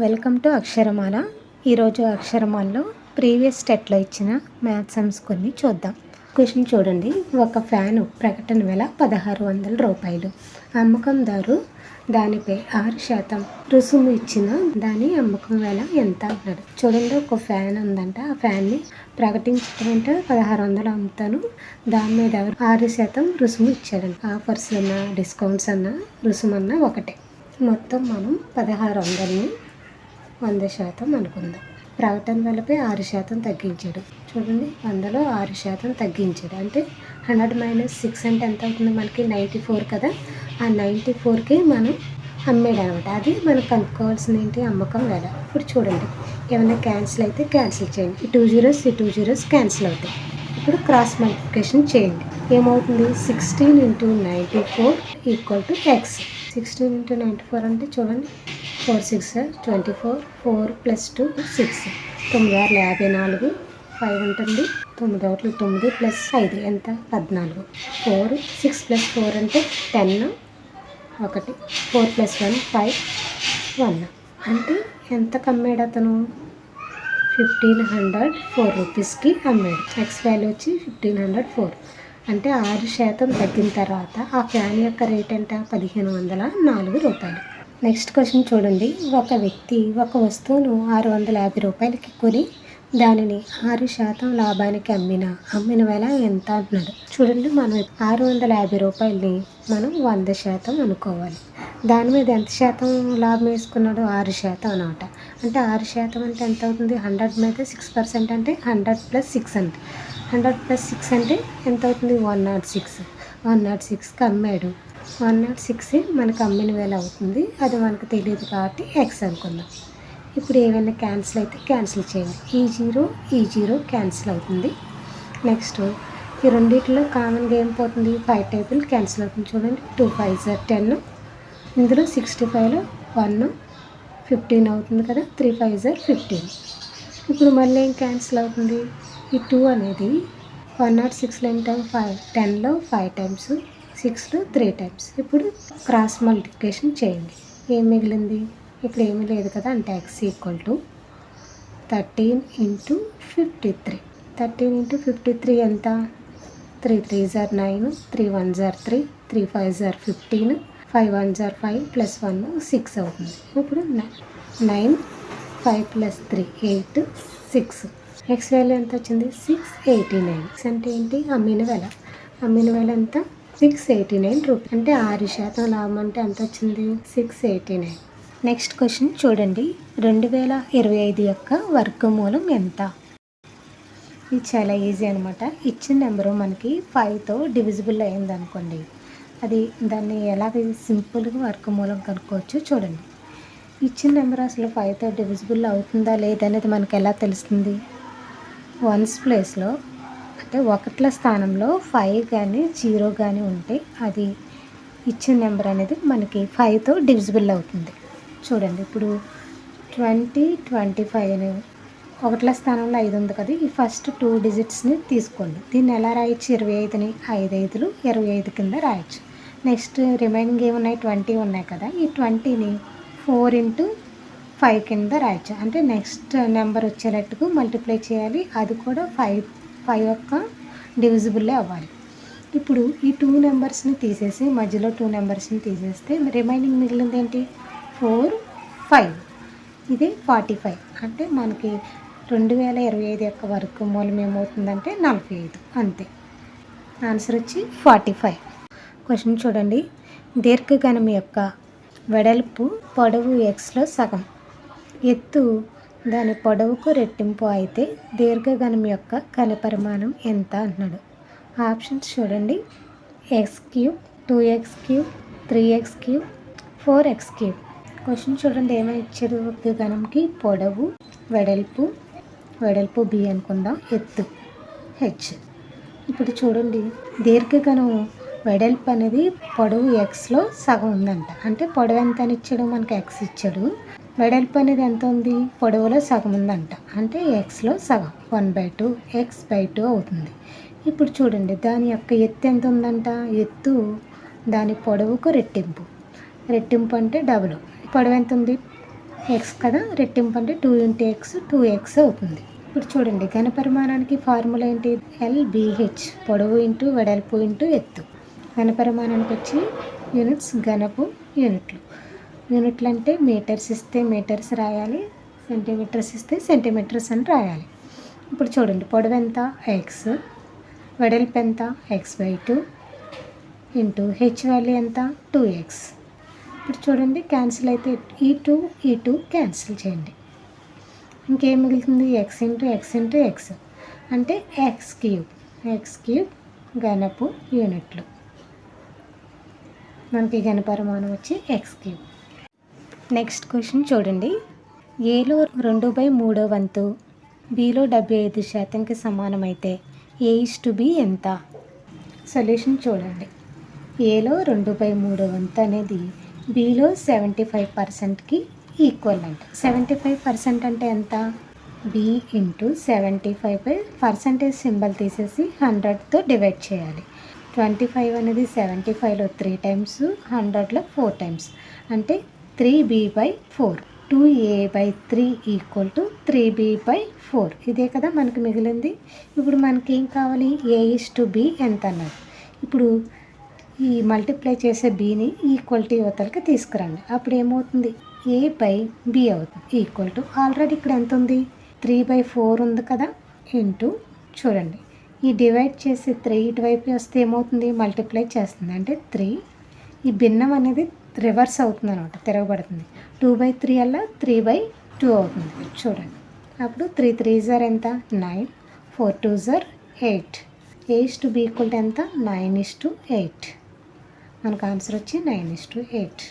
Welcome to అక్షరమాల. ఈరోజు అక్షరమాలలో previous టెట్లో ఇచ్చిన మ్యాథ్స్ సమ్స్ కొన్ని చూద్దాం. క్వశ్చన్ చూడండి. ఒక ఫ్యాను ప్రకటన వెల 1600 రూపాయలు. అమ్మకందారు దానిపై 6% రుసుము ఇచ్చిన దాని అమ్మకం వెల ఎంత అన్నాడు. చూడండి, ఒక ఫ్యాన్ ఉందంట. ఆ ఫ్యాన్ని ప్రకటించడం అంటే 1600 అమ్ముతాను, దాని మీద 6% రుసుము ఇచ్చాడంట. ఆఫర్స్ అన్నా డిస్కౌంట్స్ అన్నా రుసుము అన్నా ఒకటే. మొత్తం మనం 1600ని 100% అనుకుందాం. ప్రకటన వెలపై 6% తగ్గించాడు. చూడండి, 100లో 6% తగ్గించాడు అంటే 100 - 6 అంటే ఎంత అవుతుంది? మనకి 94 కదా. ఆ 94కి మనం అమ్మేడు అనమాట. అది మనం కనుక్కోవాల్సింది ఏంటి? అమ్మకం వెల. ఇప్పుడు చూడండి, ఏమైనా క్యాన్సిల్ అయితే క్యాన్సిల్ చేయండి. ఈ 2 zeros ఈ 2 zeros క్యాన్సిల్ అవుతాయి. ఇప్పుడు క్రాస్ మల్టిప్లికేషన్ చేయండి. ఏమవుతుంది? 16 × 94 = x. 16 × 94 అంటే చూడండి, 4 6 24, 4 + 2 6, 9 6 54, 5 ఉంటుంది, 9 1 9 + 5 ఎంత? 14. 4 6 + 4 అంటే 10, 1 4 + 1 5 1 అంటే ఎంతకు అమ్మాడు అతను? 1504 రూపీస్కి అమ్మాడు. ఎక్స్ వాల్యూ వచ్చి 1504 అంటే 6% తగ్గిన తర్వాత ఆ ఫ్యాన్ యొక్క రేట్ ఎంత? 1504 రూపాయలు. నెక్స్ట్ క్వశ్చన్ చూడండి. ఒక వ్యక్తి ఒక వస్తువును 650 రూపాయలకి కొని దానిని 6% లాభానికి అమ్మిన వెల ఎంత అంటున్నాడు. చూడండి, మనం 650 రూపాయలని మనం 100% అనుకోవాలి. దాని మీద ఎంత శాతం లాభం వేసుకున్నాడు? 6% అన్నమాట. అంటే 6% అంటే ఎంత అవుతుంది? 100 మీద 6% అంటే 100 + 6 అంటే 100 + 6 అంటే ఎంత అవుతుంది? 106. 106కి అమ్మాడు. 106 మనకు అమ్మిన వేల అవుతుంది. అది మనకు తెలియదు కాబట్టి ఎక్స్ అనుకుందాం. ఇప్పుడు ఏమైనా క్యాన్సిల్ అయితే క్యాన్సిల్ చేయండి. ఈ జీరో క్యాన్సిల్ అవుతుంది. నెక్స్ట్ ఈ రెండింటిలో కామన్గా ఏం పోతుంది? 5 టేబుల్ క్యాన్సిల్ అవుతుంది. చూడండి, 2 5 10, ఇందులో 65లో 1 15 అవుతుంది కదా. 3 5 15. ఇప్పుడు మళ్ళీ ఏం క్యాన్సిల్ అవుతుంది? ఈ 2 అనేది 106లో ఎంత? 5 10లో 5 టైమ్స్, 6లో 3 టైమ్స్. ఇప్పుడు క్రాస్ మల్టిప్లికేషన్ చేయండి. ఏం మిగిలింది? ఇక్కడ ఏమీ లేదు కదా. అంటే x = 13 × 53. 13 × 53 ఎంత? 3 3s are 9, 3 1s are 3, 3 5s are 15, 5 1s are 5 + 1 6 అవుతుంది. ఇప్పుడు 9 5 + 3 8 6. ఎక్స్ వాల్యూ ఎంత వచ్చింది? 689. అంటే ఏంటి? అమ్మిన వెల ఎంత? 689 రూపీస్. అంటే 6% లాభం అంటే ఎంత వచ్చింది? 689. నెక్స్ట్ క్వశ్చన్ చూడండి. 2025 యొక్క వర్గమూలం ఎంత? ఇది చాలా ఈజీ అనమాట. ఇచ్చిన నెంబరు మనకి 5తో డివిజిబుల్ అయింది అనుకోండి, అది దాన్ని ఎలాగ సింపుల్గా వర్గమూలం కనుక్కోవచ్చు. చూడండి, ఇచ్చిన నెంబర్ అసలు 5తో డివిజిబుల్ అవుతుందా లేదా అనేది మనకు ఎలా తెలుస్తుంది? వన్స్ ప్లేస్లో అంటే ఒకట్ల స్థానంలో 5 కానీ 0 కానీ ఉంటే అది ఇచ్చిన నెంబర్ అనేది మనకి 5తో డివిజిబుల్ అవుతుంది. చూడండి, ఇప్పుడు 20 25 ఒకట్ల స్థానంలో 5 ఉంది కదా. ఈ ఫస్ట్ 2 డిజిట్స్ని తీసుకోండి. దీన్ని ఎలా రాయొచ్చు? 25ని 5 5లు 25 కింద రాయొచ్చు. నెక్స్ట్ రిమైనింగ్ ఏమున్నాయి? 20 ఉన్నాయి కదా. ఈ 20ని 4 × 5 కింద రాయొచ్చు. అంటే నెక్స్ట్ నెంబర్ వచ్చేటట్టుకు మల్టిప్లై చేయాలి. అది కూడా 5 యొక్క డివిజిబుల్లే అవ్వాలి. ఇప్పుడు ఈ 2 నెంబర్స్ని తీసేసి మధ్యలో 2 నెంబర్స్ని తీసేస్తే రిమైనింగ్ మిగిలింది ఏంటి? 4 5. ఇది 45. అంటే మనకి 2025 యొక్క వర్గమూలం ఏమవుతుందంటే 45. అంతే. ఆన్సర్ వచ్చి 45. క్వశ్చన్ చూడండి. దీర్ఘగణం యొక్క వెడల్పు పొడవు xలో సగం, ఎత్తు దాని పొడవుకు రెట్టింపు అయితే దీర్ఘగణం యొక్క ఘనపరిమాణం ఎంత అంటున్నాడు. ఆప్షన్స్ చూడండి. x3, 2x3, 3x3, 4x3. Question చూడండి, ఏమైనా ఇచ్చారు? దీర్ఘగణంకి పొడవు వెడల్పు b అనుకుందాం, ఎత్తు h. ఇప్పుడు చూడండి, దీర్ఘగణం వెడల్పు అనేది పొడవు xలో సగం ఉందంట. అంటే పొడవు ఎంత అని ఇచ్చాడు? మనకి x ఇచ్చాడు. వెడల్పు అనేది ఎంత ఉంది? పొడవులో సగం ఉందంట. అంటే xలో సగం 1/2 x/2 అవుతుంది. ఇప్పుడు చూడండి, దాని యొక్క ఎత్తు ఎంత ఉందంట? ఎత్తు దాని పొడవుకు రెట్టింపు అంటే డబుల్. పొడవు ఎంత ఉంది? ఎక్స్ కదా, రెట్టింపు అంటే 2 ఇంటూ ఎక్స్ 2x అవుతుంది. ఇప్పుడు చూడండి ఘనపరిమాణానికి ఫార్ములా ఏంటి? LBH, పొడవు ఇంటూ వెడల్పు ఇంటూ ఎత్తు. ఘనపరిమాణానికి వచ్చి యూనిట్స్ ఘనపు యూనిట్లు. యూనిట్లు అంటే మీటర్స్ ఇస్తే మీటర్స్ రాయాలి, సెంటీమీటర్స్ ఇస్తే సెంటీమీటర్స్ అని రాయాలి. ఇప్పుడు చూడండి పొడవు ఎంత? ఎక్స్, వెడల్పు ఎంత? x/2 ఇంటూ హెచ్ వాల్యూ ఎంత? 2x. ఇప్పుడు చూడండి క్యాన్సిల్ అయితే ఈ టూ క్యాన్సిల్ చేయండి. ఇంకేం మిగులుతుంది? X into X into X అంటే x³ ఘనపు యూనిట్లు. మనకి ఘనపరిమాణం వచ్చి x³. నెక్స్ట్ క్వశ్చన్ చూడండి. ఏలో 2/3 వంతు బిలో 75%కి సమానమైతే A/B ఎంత? సొల్యూషన్ చూడండి. ఏలో 2/3 వంతు అనేది బిలో 75%కి ఈక్వల్ అంట. 75% అంటే ఎంత? B ఇంటూ 75 పర్సంటేజ్ సింబల్ తీసేసి 100తో డివైడ్ చేయాలి. 25 అనేది 75లో 3 టైమ్స్, 100లో 4 టైమ్స్ అంటే 3B/4. 2A/3 equal to 3B/4. ఇదే కదా మనకు మిగిలింది. ఇప్పుడు మనకి ఏం కావాలి? A/B ఎంత అన్నది. ఇప్పుడు ఈ మల్టిప్లై చేసే బీని ఈక్వల్టీ యువతలకి తీసుకురండి. అప్పుడు ఏమవుతుంది? A/B అవుతుంది. ఈక్వల్ టు ఆల్రెడీ ఇక్కడ ఎంత ఉంది? 3/4 ఉంది కదా, ఇంటూ చూడండి ఈ డివైడ్ చేసి 3 ఇటువైపు వస్తే ఏమవుతుంది? మల్టిప్లై చేస్తుంది అంటే 3. ఈ భిన్నం అనేది రివర్స్ అవుతుంది అనమాట, తిరగబడుతుంది. 2/3 అలా 3/2 అవుతుంది. చూడండి అప్పుడు 3 3 ఎంత? 9, 4 2 8. A/B ఈక్వల్ టు ఎంత? 9:8. మనకు ఆన్సర్ వచ్చి 9:8.